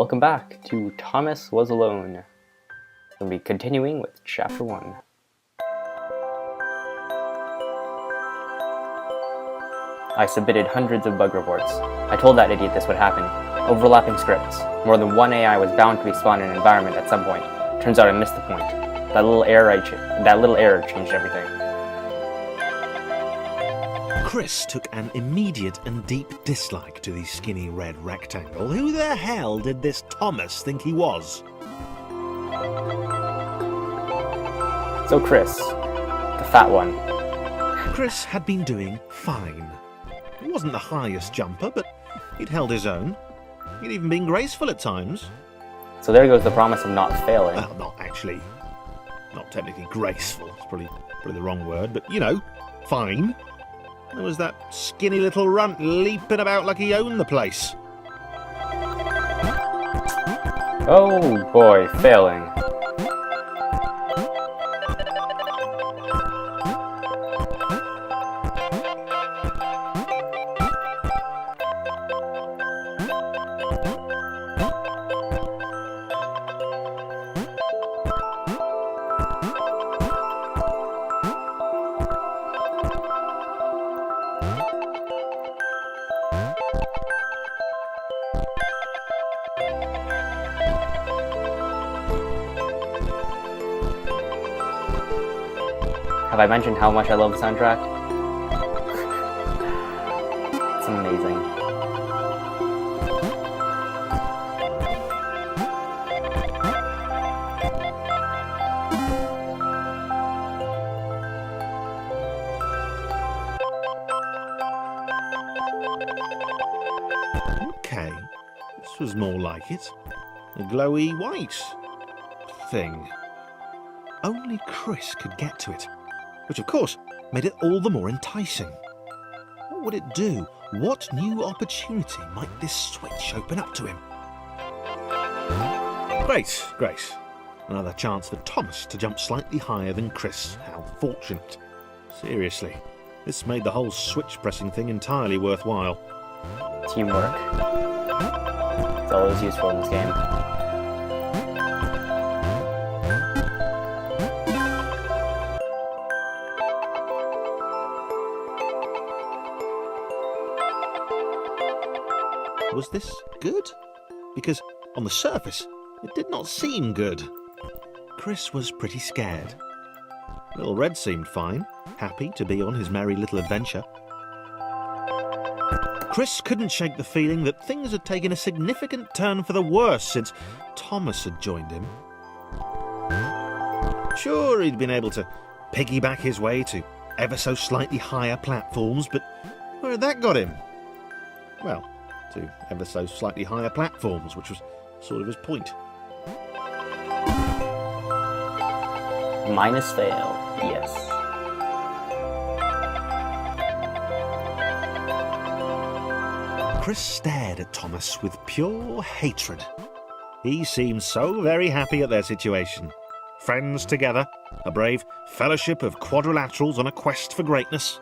welcome back to Thomas Was Alone. We'll be continuing with Chapter 1. I submitted hundreds of bug reports. I told that idiot this would happen. Overlapping scripts. More than one AI was bound to be spawned in an environment at some point. Turns out I missed the point. That little error changed everything. Chris took an immediate and deep dislike to the skinny red rectangle. Who the hell did this Thomas think he was? So Chris, the fat one. Chris had been doing fine. He wasn't the highest jumper, but he'd held his own. He'd even been graceful at times. So there goes the promise of not failing. Well, not technically graceful. It's probably the wrong word, but you know, fine. There was that skinny little runt leaping about like he owned the place. Oh boy, failing. Have I mentioned how much I love the soundtrack? It's amazing. Okay, this was more like it. A glowy white thing. Only Chris could get to it, which of course made it all the more enticing. What would it do? What new opportunity might this switch open up to him? Great. Another chance for Thomas to jump slightly higher than Chris. How fortunate. Seriously, this made the whole switch pressing thing entirely worthwhile. Teamwork. It's always useful in this game. Was this good? Because on the surface, it did not seem good. Chris was pretty scared. Little Red seemed fine, happy to be on his merry little adventure. Chris couldn't shake the feeling that things had taken a significant turn for the worse since Thomas had joined him. Sure, he'd been able to piggyback his way to ever so slightly higher platforms, but where had that got him? Well, to ever so slightly higher platforms, which was sort of his point. Minus fail, yes. Chris stared at Thomas with pure hatred. He seemed so very happy at their situation. Friends together, a brave fellowship of quadrilaterals on a quest for greatness.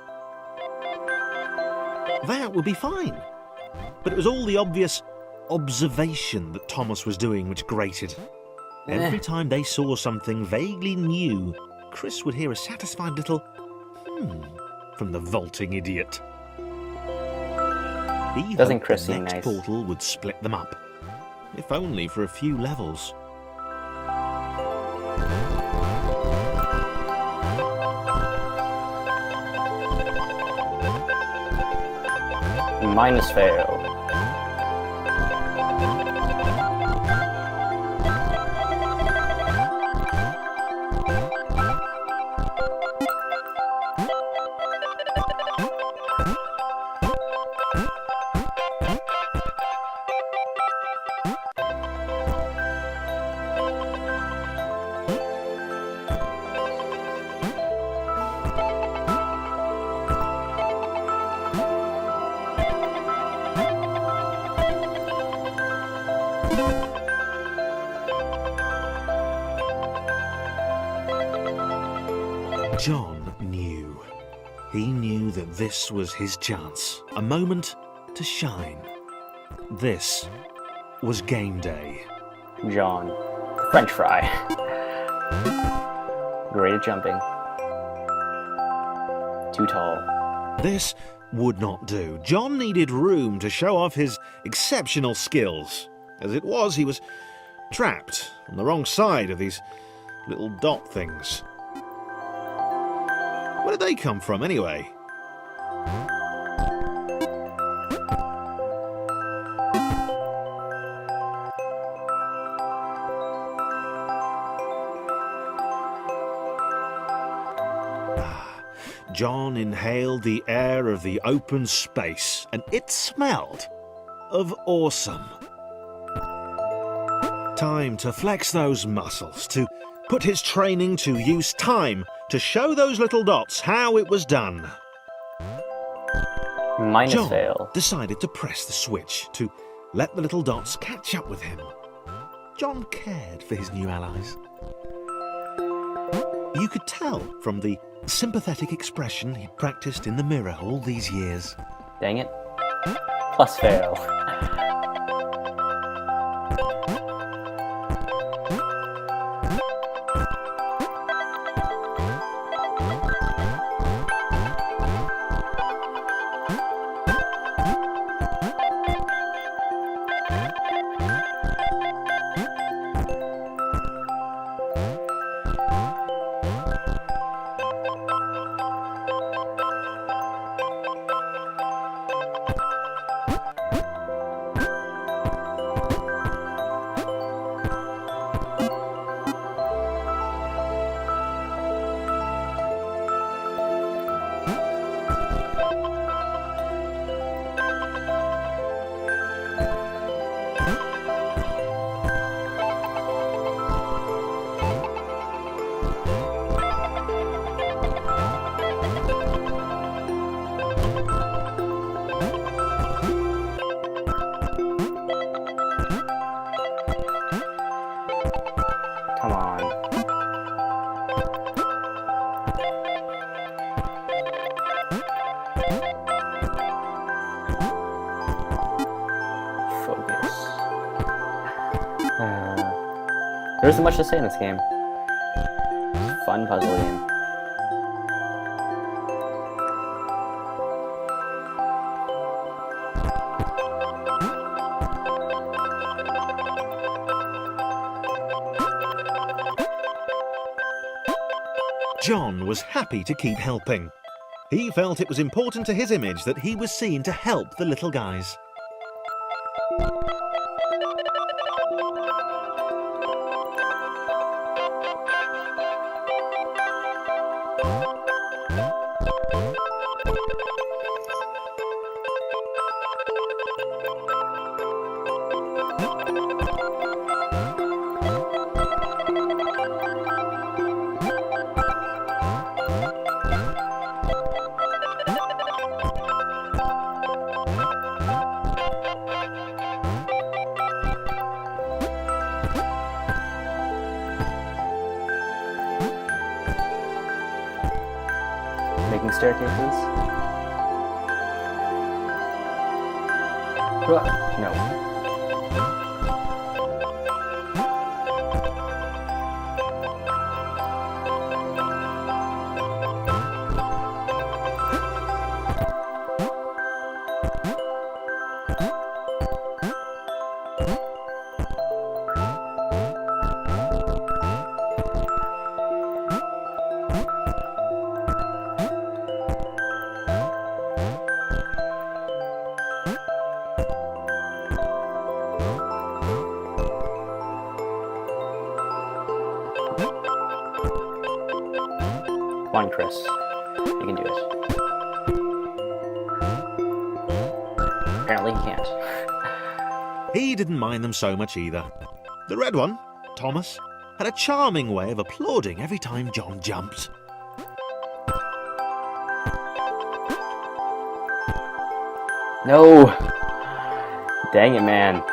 That would be fine. But it was all the obvious observation that Thomas was doing which grated. Every time they saw something vaguely new, Chris would hear a satisfied little from the vaulting idiot. He Doesn't hoped Chris the seem next nice? portal would split them up, if only for a few levels. Minus fail. John knew. He knew that this was his chance, a moment to shine. This was game day. John. French fry. Great at jumping. Too tall. This would not do. John needed room to show off his exceptional skills. As it was, he was trapped on the wrong side of these little dot things. Where did they come from, anyway? John inhaled the air of the open space, and it smelled of awesome. Time to flex those muscles, to put his training to use, time to show those little dots how it was done. Minus John fail. decided to press the switch to let the little dots catch up with him. John cared for his new allies. You could tell from the sympathetic expression he practiced in the mirror all these years. Dang it. Plus fail. Come on. Focus. There isn't much to say in this game. Fun puzzle game. John was happy to keep helping. He felt it was important to his image that he was seen to help the little guys. Making staircases? No. Come on, Chris. You can do it. Apparently he can't. He didn't mind them so much either. The red one, Thomas, had a charming way of applauding every time John jumped. No! Dang it, man.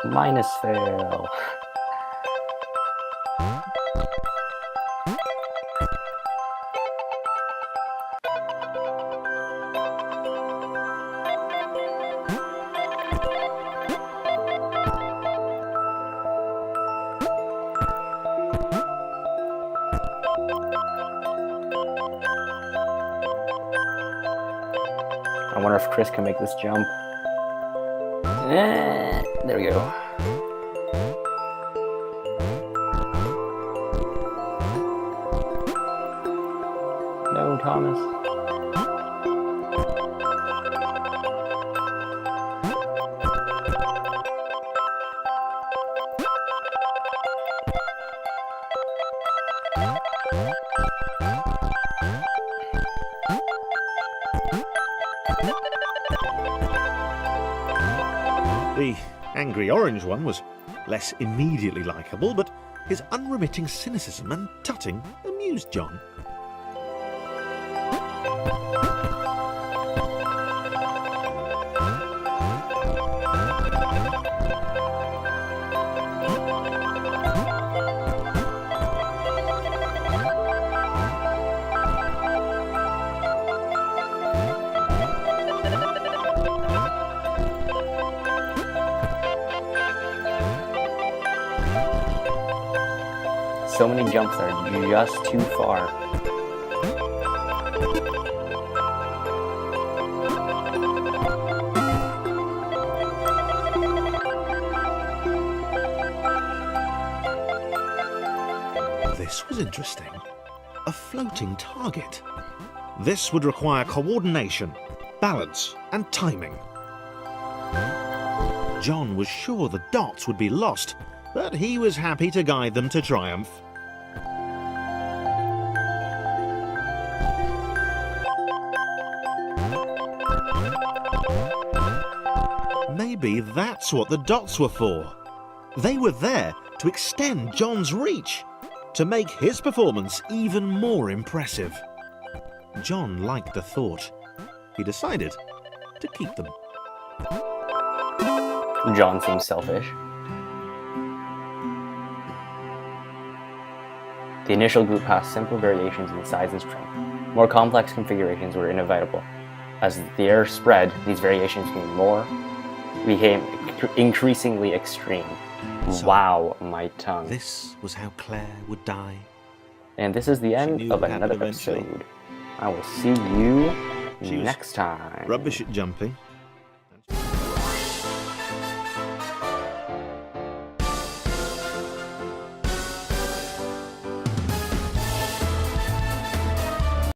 Minus fail. if Chris can make this jump. There we go. No, Thomas. The angry orange one was less immediately likeable, but his unremitting cynicism and tutting amused John. So many jumps that are just too far. This was interesting. A floating target. This would require coordination, balance, and timing. John was sure the dots would be lost, but he was happy to guide them to triumph. Maybe that's what the dots were for. They were there to extend John's reach, to make his performance even more impressive. John liked the thought. He decided to keep them. John seems selfish. The initial group passed simple variations in size and strength. More complex configurations were inevitable. As the air spread, these variations became increasingly extreme. So, wow, my tongue. This was how Claire would die. And this is the end knew of it happened another eventually. episode. I will see you She was next time. Rubbish at jumping,